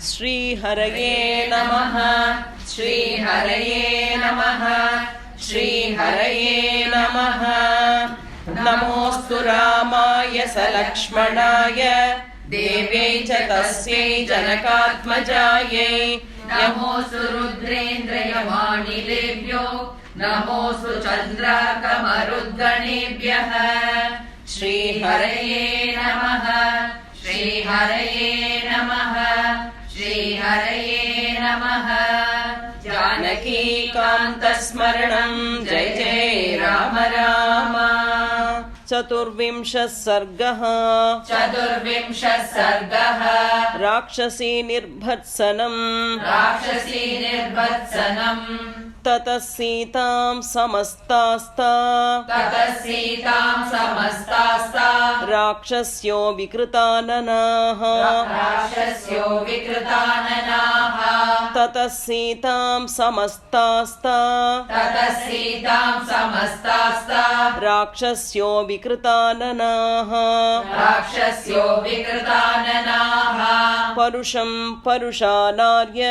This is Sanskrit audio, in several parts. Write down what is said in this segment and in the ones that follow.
श्रीहरये नमः श्रीहरये नमः श्रीहरये नमः। नमोऽस्तु रामाय सलक्ष्मणाय देव्यै च तस्यै जनकात्मजायै। नमोऽस्तु रुद्रेन्द्रयवाणिलेभ्यो नमोऽस्तु चन्द्राकमरुद्गणेभ्यः। श्रीहरये नमः श्रीहरये नमः श्रीहरये नमः। जानकीकान्तस्मरणं जय जय राम राम। चतुर्विंशः सर्गः। चतुर्विंशः सर्गः। राक्षसी निर्भत्सनम् राक्षसी निर्भत्सनम्। ततः सीतां समस्तास्ता ततः सीतां समस्तास्ता राक्षस्यो विकृताननाः। राक्षस्यो विकृताननाः। ततः सीतां समस्तास्ता ततः सीतां समस्तास्ता राक्षस्यो विकृताननाः। राक्षस्यो विकृताननाः। परुषं परुषानार्य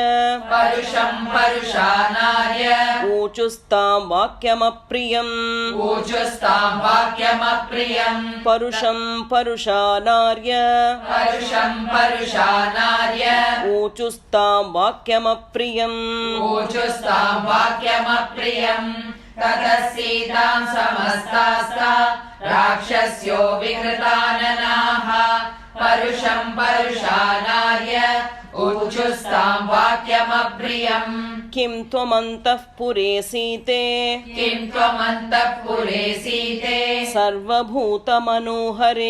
परुषं परुषानार्य ऊचुस्तां वाक्यमप्रियम्। ऊचुस्तां वाक्यमप्रियम्। परुषं परुषानार्य परुषं परुषानार्य ऊचुस्तां वाक्यमप्रियम्। ऊचुस्तां वाक्यमप्रियम्। ततः सीतां समस्तास्ता राक्षस्यो विकृताननाः। परुषं परुषानार्य ऊचुस्तां वाक्यमप्रियम्। किं त्वमन्तःपुरे सीते किं त्वमन्तःपुरे सीते सर्वभूतमनोहरे।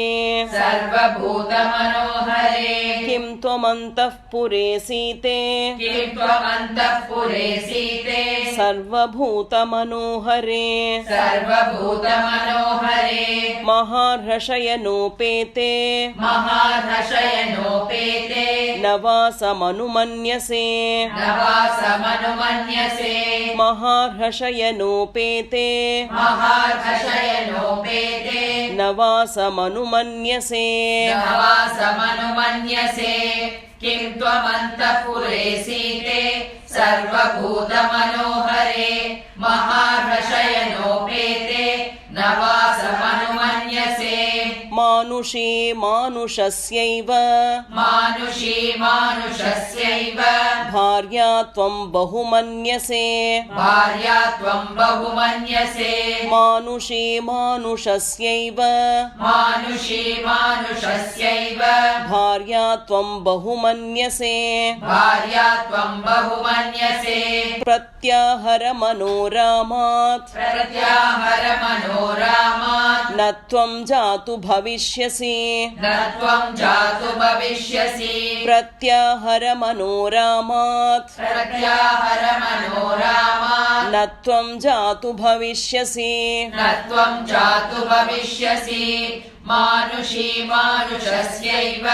सर्वभूतमनोहरे। किं त्वमन्तःपुरे सीते किं त्वमन्तःपुरे सीते सर्वभूतमनोहरे। सर्वभूतमनोहरे। महार्हषयनोपेते महार्हषयनोपेते नवासमनुमन्यसे। नवासमनुमन्यसे। महार्हषयनोपेते महार्हषयनोपेते नवासमनुमन्यसे। नवासमनुमन्यसे। किं त्वमन्तःपुरे सीते सर्वभूतमनोहरे। महार्हषयनोपेते नवासमनुमन्यसे। मानुषी मानुषस्यैव मानुषी मानुषस्यैव भार्या त्वं बहुमन्यसे। भार्या त्वं बहुमन्यसे। मानुषी मानुषस्यैव मानुषी मानुषस्यैव भार्या त्वं बहुमन्यसे। भार्या त्वं बहुमन्यसे। प्रत्याहर मनोरामात् प्रत्याहर मनोरामात् न त्वं जातु भविष्यसि। न त्वं जातु भविष्यसि। प्रत्याहर मनोरामात् प्रत्याहर मनोरामात् न त्वं जातु भविष्यसि। न त्वं जातु भविष्यसि। मानुषी मानुषस्यैव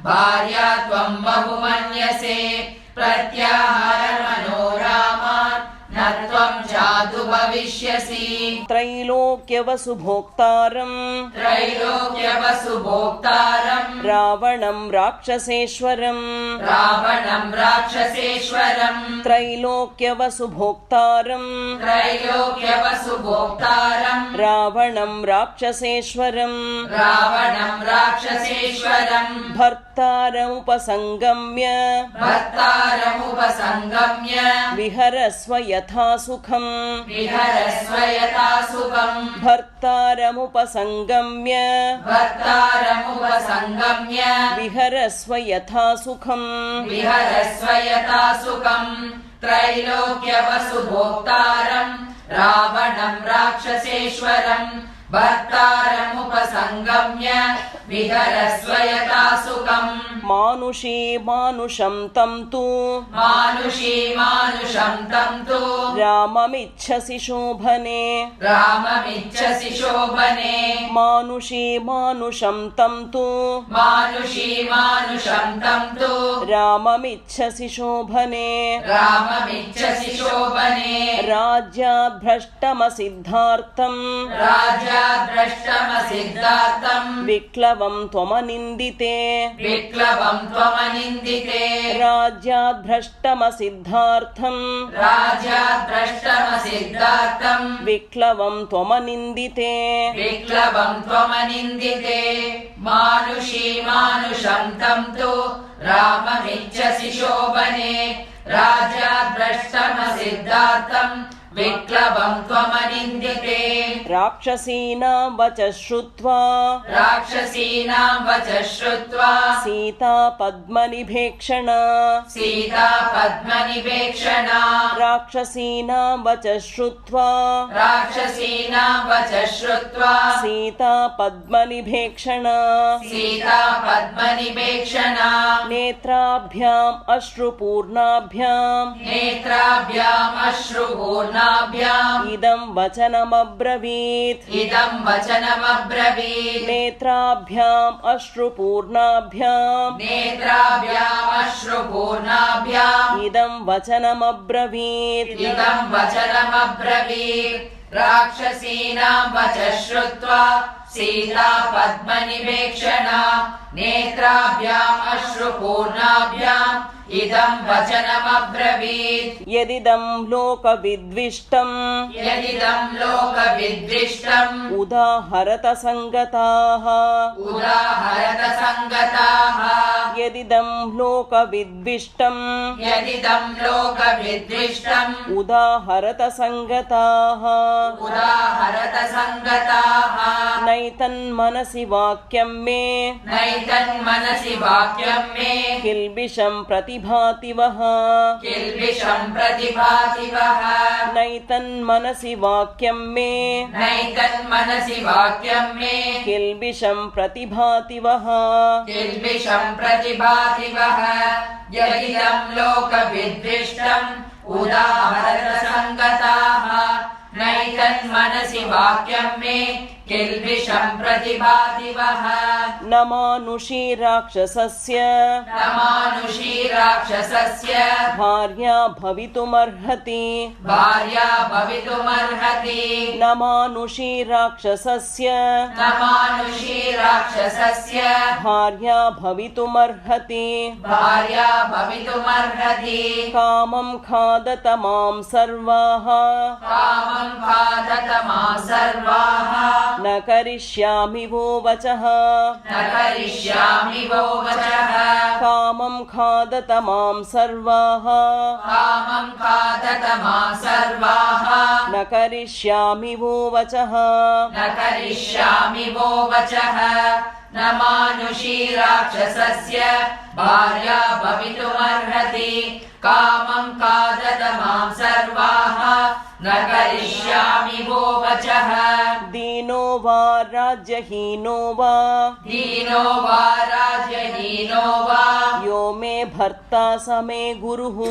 भार्या त्वं बहुमन्यसे। प्रत्याहर मनोरामात् न त्वं जातु भविष्यसि। त्रैलोक्यवसुभोक्तारम् त्रैलोक्यवसुभोक्तारम् रावणं राक्षसेश्वरम्। रावणं राक्षसेश्वरम्। त्रैलोक्यवसुभोक्तारम् त्रैलोक्यवसुभोक्तारम् रावणं राक्षसेश्वरम्। रावणं राक्षसेश्वरम्। भर्तारमुपसंगम्य भर्तारमुपसंगम्य विहरस्व यथा सुखम्। विहरस्व यथा सुखम्। भर्तारमुपसंगम्य भर्तारमुपसंगम्य विहरस्व यथा सुखम्। विहरस्व यथा सुखम्। त्रैलोक्यवसुभोक्तारम् रावणं राक्षसेश्वरम्। भर्तारमुपसंगम्य विहरस्व यथा सुखम्। मानुषी मानुषं तं तु मानुषी मानुषं तं तु राममिच्छसि शोभने। राममिच्छसि शोभने। मानुषी मानुषं तं तु मानुषी मानुषं तं तु राममिच्छसि शोभने। राममिच्छसि शोभने। राज्याद् भ्रष्टमसिद्धार्थम् राज्यात् राज्याद्भ्रष्टमसिद्धार्थम् विक्लवं त्वमनिन्दिते विक्लवम् त्वमनिन्दिते राज्याद्भ्रष्टमसिद्धार्थम् राज्याद्भ्रष्टमसिद्धार्थम् विक्लवं त्वमनिन्दिते विक्लवम् त्वमनिन्दिते मानुषी मानुषम् तम् तु राममिच्छसि शोभने राज्याद्भ्रष्टमसिद्धार्थम् विक्लवम् त्वमनिन्दिते राक्षसीनां वचः श्रुत्वा राक्षसीनाम् वचः श्रुत्वा सीता पद्मनिभेक्षणा सीता पद्मनिवेक्षणा राक्षसीनां वचः श्रुत्वा राक्षसीनाम् वचः श्रुत्वा सीता पद्मनिभेक्षणा सीता पद्मनिवेक्षणा नेत्राभ्याम् अश्रुपूर्णाभ्याम् नेत्राभ्याम् अश्रुपूर्णाभ्याम् इदं वचनमब्रवीत् इदम् वचनमब्रवीत् नेत्राभ्याम् अश्रुपूर्णाभ्याम् नेत्राभ्याम् अश्रुपूर्णाभ्याम् इदं वचनमब्रवीत् इदम् वचनमब्रवीत् राक्षसीनाम् वचः श्रुत्वा सीता पद्मनिवेक्षणा नेत्राभ्याम् अश्रुपूर्णाभ्याम् इदम् वचनमब्रवीत् यदिदं लोकविद्विष्टम् यदिदम् लोकविद्दृष्टम् उदाहरत संगताः उदाहरत सङ्गताः यदिदं लोकविद्विष्टम् यदिदम् लोकविद्दृष्टम् उदाहरत संगताः उदाहरत सङ्गताः नैतन्मनसि वाक्यं मे नैतन्मनसि वाक्यम् मे किल्बिषं प्रतिभाति वः किल्बिषम् प्रतिभाति वः नैतन्मनसि वाक्यं मे नैतन्मनसि वाक्यम् मे किल्बिषं प्रतिभाति वः किल्बिषम् प्रतिभाति वः यदिदम् लोकविद्दृष्टम् उदाहरत सङ्गताः नैतन्मनसि वाक्यम् मे किल्बिषम् प्रतिभाति वः न मानुषी राक्षसस्य न मानुषी राक्षसस्य भार्या भवितुमर्हति भार्या भवितुमर्हति न मानुषी राक्षसस्य न मानुषी राक्षसस्य भार्या भवितुमर्हति भार्या भवितुमर्हति कामं खादत मां सर्वाः कामं खादत मां सर्वाः न करिष्यामि वो वचः न करिष्यामि वो वचः कामं खादत मां सर्वाः कामं खादत मां सर्वाः न करिष्यामि वो वचः न करिष्यामि वो वचः न मानुषी राक्षसस्य भार्या भवितुमर्हति कामं खादत मां सर्वाः न करिष्यामि वो वचः दीनो वा राज्यहीनो वा दीनो वा राज्यहीनो वा यो मे भर्ता स मे गुरुः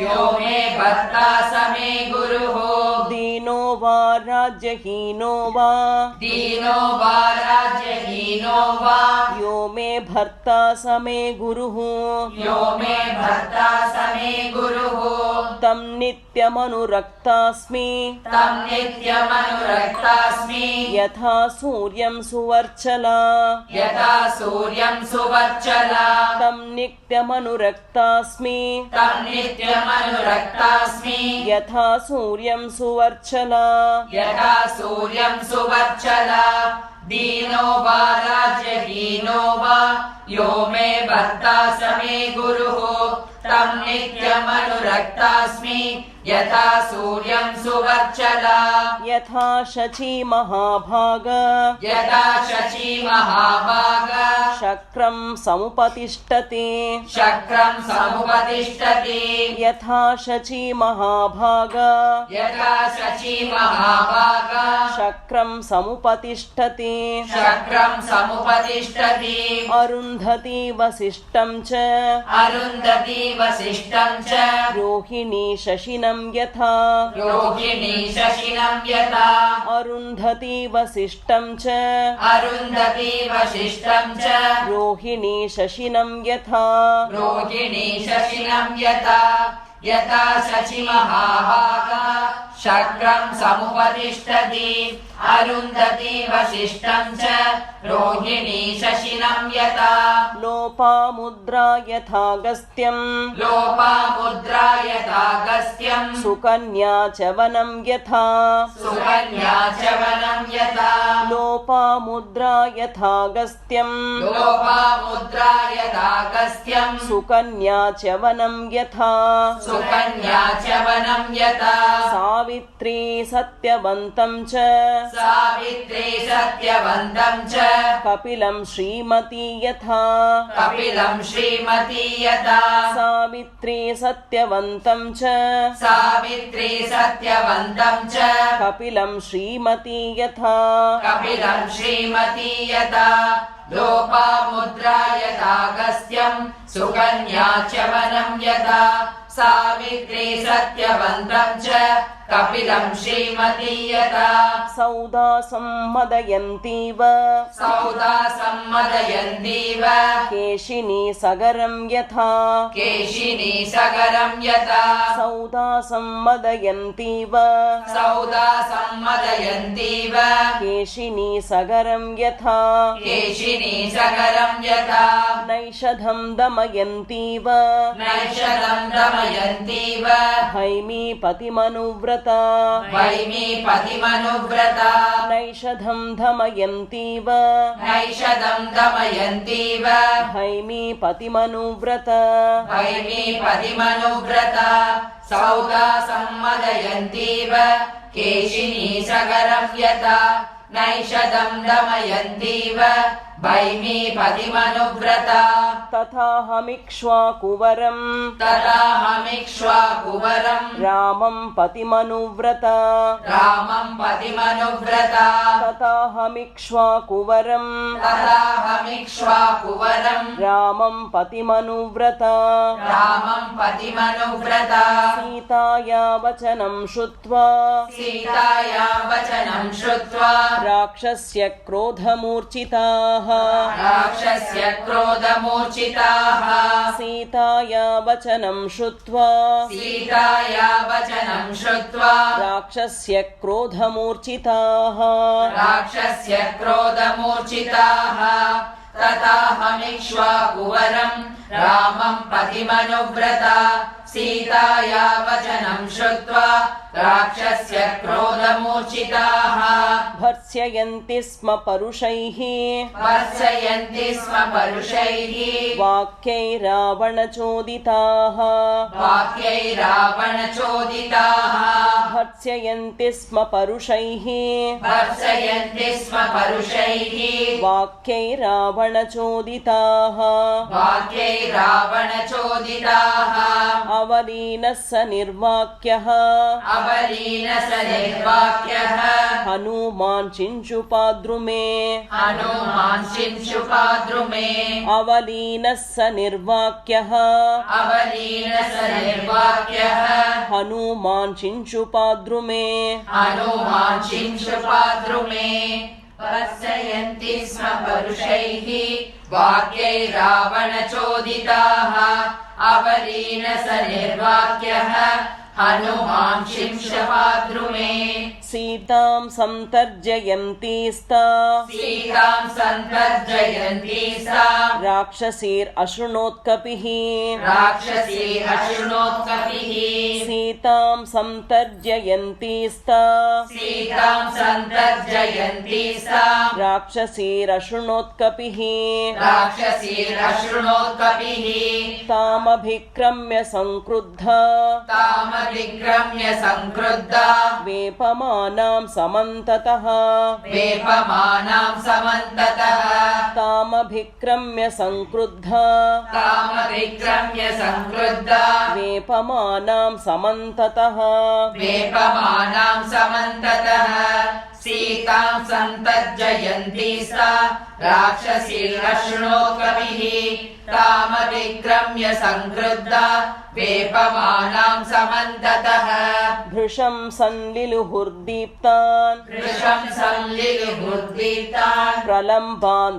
यो मे भर्ता स मे गुरुः दीनो वा राज्यहीनो वा दीनो वा राज्यहीनो वा यो मे भर्ता स मे गुरुः यो मे भर्ता स मे गुरुः तं नित्यमनुरक्तास्मि तं नित्यमनुरक्तास्मि यथा सूर्यं सुवर्चला यथा सूर्यं सुवर्चला तं नित्यमनुरक्तास्मि तं नित्यमनुरक्तास्मि यथा सूर्यं सुवर्चला यथा सूर्यं सुवर्चला दीनो वा राज्यहीनो वा यो मे भर्ता स मे गुरुः तं नित्यमनुरक्तास्मि यथा सूर्यं सुवर्चला यथा शची महाभाग यथा शची महाभाग शक्रं समुपतिष्ठति शक्रं समुपतिष्ठति यथा शची महाभाग यथा शची महाभाग शक्रं समुपतिष्ठति शक्रं समुपतिष्ठति अरुन्धति वसिष्ठं च अरुन्धति वसिष्ठं च रोहिणी शशिनं यथा रोहिणी शशिनं यथा अरुन्धति वसिष्ठं च अरुन्धति वसिष्ठं च रोहिणी शशिनं यथा रोहिणी शशिनं यथा यथा शचि महाभागा शक्रं समुपतिष्ठति अरुन्धति वसिष्ठं च रोहिणी शशिनं यथा लोपामुद्रा यथागस्त्यं लोपामुद्रा यथागस्त्यं सुकन्या च वनं यथा सुकन्या च वनं यथा लोपामुद्रा यथागस्त्यं लोपामुद्रा यथागस्त्यं सुकन्या च वनं यथा सुकन्या च वनं यथा सावित्री सत्यवन्तं च सावित्री सत्यवन्तं च कपिलं श्रीमती यथा कपिलं श्रीमती यथा सावित्री सत्यवन्तं च सावित्री सत्यवन्तं च कपिलं श्रीमती यथा कपिलं श्रीमती यथा लोपामुद्रा यथागस्त्यं सुकन्या च वनं यथा सावित्री सत्यवन्तं च कपिलं श्रीमती यथा सौदा सम्मदयन्तीव सौदा सम्मदयन्तीव केशिनी सगरं यथा केशिनी सगरं यथा सौदा सम्मदयन्तीव सौदा सम्मदयन्तीव केशिनी सगरं यथा केशिनी सगरं यथा नैषधं दमयन्तीव नैषधं दमयन्तीव हैमीपतिमनुव्रता वैमीपतिमनुव्रता नैषधं दमयन्तीव नैषधं दमयन्तीव हैमीपतिमनुव्रता वैमीपतिमनुव्रता सौदा सम्मदयन्तीव केशिनी सगरं यथा नैषधं दमयन्तीव वैमीपतिमनुव्रता तथाहमिक्ष्वाकुवरं तथाहमिक्ष्वाकुवरं रामं पतिमनुव्रता रामं पतिमनुव्रता तथाहमिक्ष्वाकुवरं तथाहमिक्ष्वाकुवरं रामं पतिमनुव्रता रामं पतिमनुव्रता सीताया वचनं श्रुत्वा सीताया वचनं श्रुत्वा राक्षस्य क्रोधमूर्छिताः राक्षस्य क्रोधमूर्छिताः सीताया वचनं श्रुत्वा सीताया वचनं श्रुत्वा राक्षस्य क्रोधमूर्छिताः राक्षस्य क्रोधमूर्छिताः तथाहमिक्ष्वाकुवरं रामं पतिमनुव्रता सीताया वचनं श्रुत्वा राक्षस्य क्रोधमूर्छिताः भर्त्सयन्ति स्म परुषैः भर्त्सयन्ति स्म परुषैः वाक्यैरावणचोदिताः वाक्यैरावणचोदिताः भर्त्सयन्ति स्म परुषैः भर्त्सयन्ति स्म परुषैः वाक्यैरावणचोदिताः वाक्यैरावणचोदिताः अवलीनः स निर्वाक्यः अवलीनः स निर्वाक्यः हनुमान् चिञ्चुपाद्रुमे हनुमान् चिञ्चुपाद्रुमे अवलीनः स निर्वाक्यः अवलीनः स निर्वाक्यः हनुमान् चिञ्चुपाद्रुमे हनुमान् चिञ्चुपाद्रुमे भर्त्सयन्ति स्म परुषैः वाक्यैरावणचोदिताः अवलीनः स निर्वाक्यः हनुमान् चिंशपाद्रुमे सीतां सन्तर्जयन्ती सा सीतां सन्तर्जयन्ती सा राक्षसीरशृणोत्कपिः राक्षसी अशृणोत्कपिः सीतां सन्तर्जयन्ती सा सीतां सन्तर्जयन्ती सा राक्षसीरशृणोत्कपिः राक्षसी अशृणोत्कपिः तामभिक्रम्य संक्रुद्धा तामभिक्रम्य संक्रुद्धा वेपमानां समन्ततः वेपमानां समन्ततः तामभिक्रम्य संक्रुद्धा तामभिक्रम्य संक्रुद्धा वेपमानां समन्ततः वेपमानां समन्ततः सीतां सन्तर्जयन्ती सा राक्षसी अशृणोत् कविः तामतिक्रम्य संक्रुद्धा वेपमानां समन्ततः भृशं संलिलुहुर्दीप्तान् प्रलम्बान्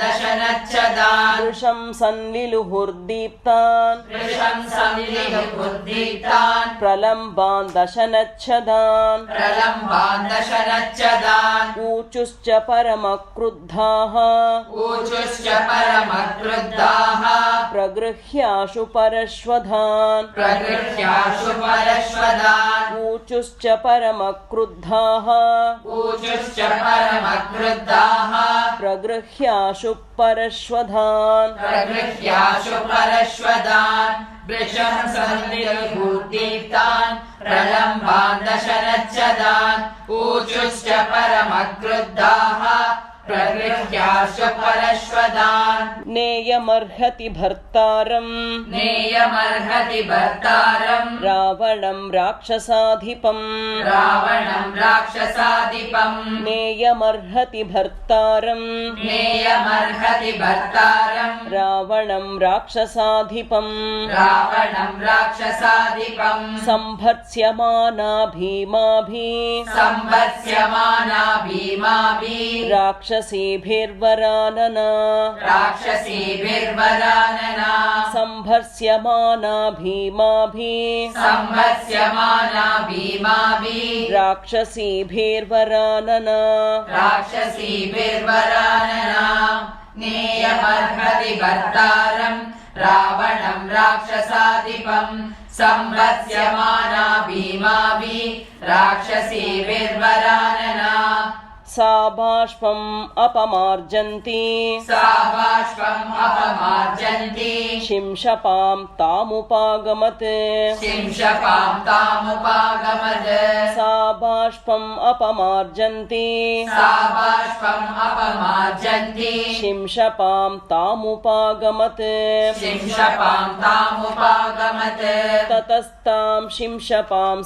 दशनच्छदान् भृशं संलिलुहुर्दीप्तान् प्रलम्बान् दशनच्छदान् ऊचुश्च परमक्रुद्धाः प्रगृह्याशु परश्वधान् ऊचुश्च परमक्रुद्धाः प्रगृह्याशु परश्वधान् वृषं संलिलुहुर्दीप्तान् प्रलम्बान् दशनच्छदान् ऊचुश्च परमक्रुद्धाः प्रगृह्याशु परश्वदान् नेयमर्हति भर्तारम् रावणं राक्षसाधिपम् नेयमर्हति भर्तारम् रावणं राक्षसाधिपम् संभत्स्यमाना भीमाभिः राक्षसीभिर्वरानना संभत्स्यमाना भीमाभिः राक्षसीभिर्वरानना नेयमर्हति भर्तारम् रावणं राक्षसाधिपम् संभत्स्यमाना भीमाभिः राक्षसीभिर्वरानना सा बाष्पम् अपमार्जन्ति शिंशपां तामुपागमत् सा बाष्पम् अपमार्जन्ति शिंशपां तामुपागमत् ततस्तां शिंशपां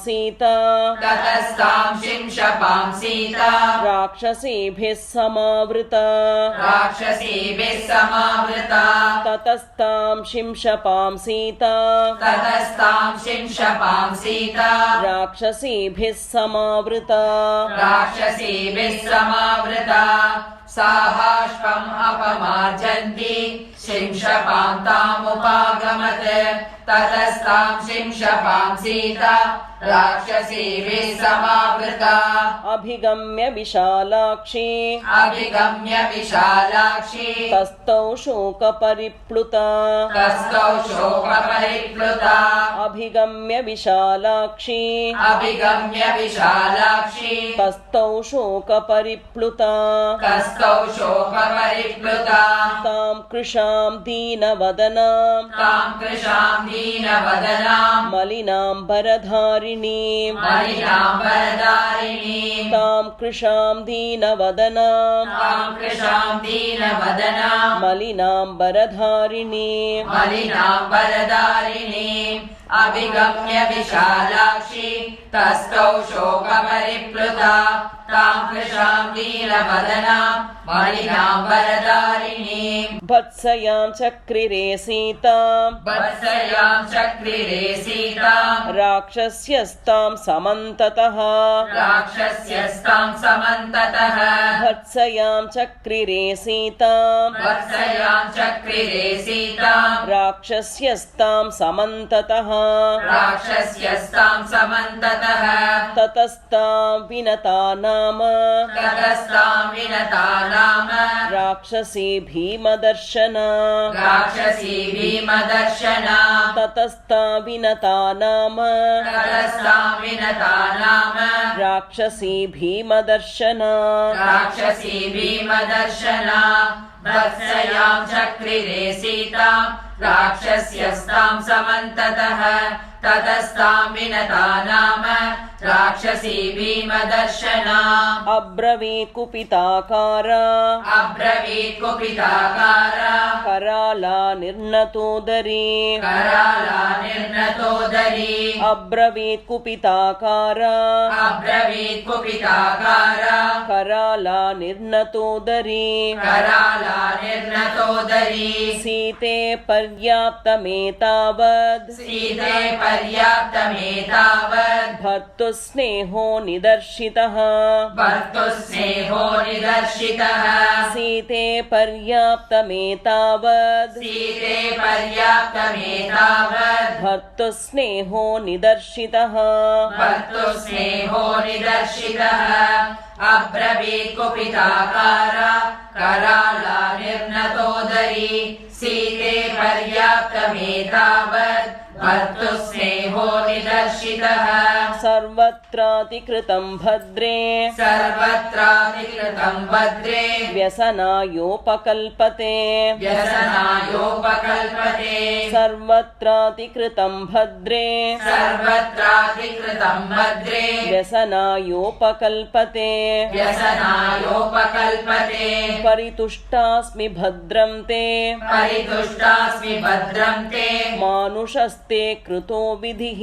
सीता राक्षसीभिः समावृता ततस्तां शिंशपां सीता राक्षसीभिः समावृता सा बाष्पम् अपमार्जन्ति शिंशपां तामुपागमत् ततस्तां शिंशपां सीता राक्षसीभिः समावृता अभिगम्य विशालाक्षी तस्थौ शोकपरिप्लुता अभिगम्य विशालाक्षी तस्थौ शोकपरिप्लुता तां कृशां दीनवदनां मलिनाम्बरधारिणीं तां कृशां दीनवदनां मलिनाम्बरधारिणीं अभिगम्य विशालाक्षी तस्थौ शोकपरिप्लुता तां कृशां दीनवदनां मलिनाम्बरधारिणीं भत्सयां चक्रिरे सीतां राक्षस्यस्तां समन्ततः भत्सयां चक्रिरे सीतां राक्षस्यस्तां समन्ततः ततस्तां विनता नाम राक्षसी भीमदर्शना ततस्तां विनता नाम राक्षसी भीमदर्शना भत्सयां चक्रिरे सीतां राक्षस्यस्तां समन्ततः ततस्तां विनता नाम राक्षसी भीमदर्शना अब्रवीत् कुपिताकारा अब्रवीत् कुपिताकारा कराला निर्नतोदरी कराला निर्नतोदरी अब्रवीत् कुपिताकारा अब्रवीत् कुपिताकारा कराला निर्नतोदरी कराला निर्नतोदरी सीते पर्याप्तमेतावद् सीते पर्याप्तमेतावद् भर्तुस्नेहो निदर्शितः भर्तुस्नेहो निदर्शितः सीते पर्याप्तमेतावद् सीते पर्याप्तमेतावद् भर्तुस्नेहो निदर्शितः भर्तुस्नेहो निदर्शितः अब्रवीत् कुपिताकारा कराला निर्नतोदरी सीते पर्याप्तमेतावद् भर्तुस्नेहो निदर्शितः सर्वत्रातिकृतं भद्रे सर्वत्रातिकृतं भद्रे व्यसनायोपकल्पते व्यसनायोपकल्पते सर्वत्रातिकृतं भद्रे सर्वत्रातिकृतं भद्रे व्यसनायोपकल्पते व्यसनायोपकल्पते परितुष्टास्मि भद्रं ते परितुष्टास्मि भद्रं ते मानुषस्ते कृतो विधिः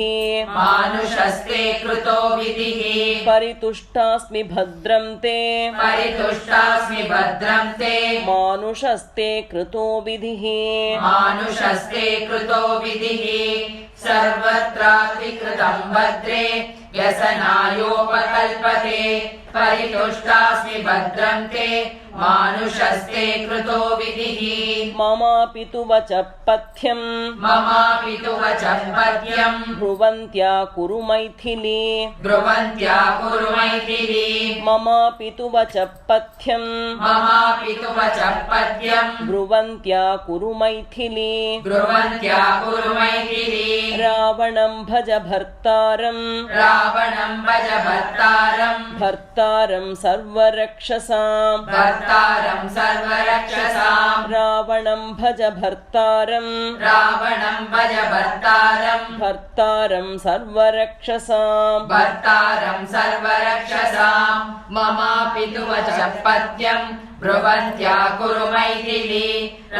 मानुषस्ते कृतो विधिः परितुष्टास्मि भद्रं ते परितुष्टास्मि भद्रं ते मानुषस्ते कृतो विधिः मानुषस्ते कृतो विधिः सर्वत्रातिकृतं भद्रे व्यसनायोपकल्पते परितुष्टास्मि भद्रं ते मानुषस्ते कृतो विधिः ममापि तु वच पथ्यं ममापि तु वचः पद्यम् ब्रुवन्त्या कुरु मैथिली ब्रुवन्त्या कुरु मैथिली ममापि तु वच पथ्यं ममापि तु वचः पद्यम् ब्रुवन्त्या कुरु मैथिली ब्रुवन्त्या कुरु मैथिली रावणं भज भर्तारं रावणं भज भर्तारम् भर्तारं सर्वरक्षसाम् भर्तारं सर्वरक्षसाम् रावणं भज भर्तारं रावणं भज भर्तारम् भर्तारं सर्वरक्षसाम् भर्तारं सर्वरक्षसाम् ममापि तु वचः पद्यम् ब्रुवन्त्या कुरु मैथिली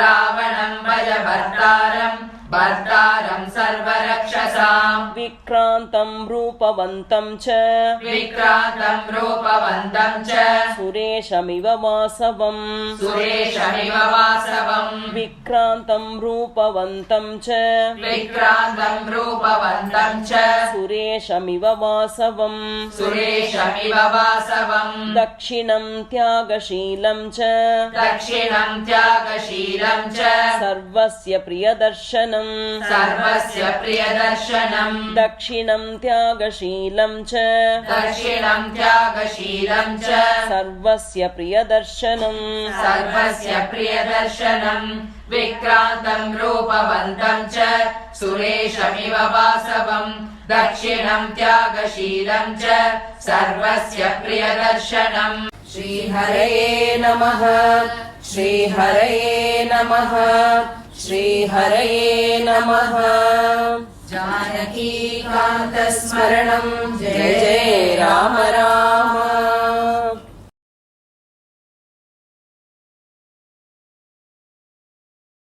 रावणं भज भर्तारम् भर्तारं सर्वरक्षसाम् विक्रान्तं रूपवन्तं च विक्रान्तं रूपवन्तं च सुरेशमिव वासवम् सुरेशमिव वासवम् विक्रान्तं रूपवन्तं च विक्रान्तं रूपवन्तं च सुरेशमिव वासवम् सुरेशमिव वासवम् दक्षिणं त्यागशीलं च दक्षिणं त्यागशीलं च सर्वस्य प्रियदर्शनम् सर्वस्य प्रियदर्शनम् दक्षिणं त्यागशीलं च दक्षिणं त्यागशीलं च सर्वस्य प्रियदर्शनम् सर्वस्य प्रियदर्शनम् विक्रान्तं रूपवन्तं च सुरेशमिव वासवम् दक्षिणं त्यागशीलं च सर्वस्य प्रियदर्शनम् श्रीहरये नमः श्रीहरये नमः श्रीहरये नमः जानकीकान्तस्मरणं जय जय राम राम।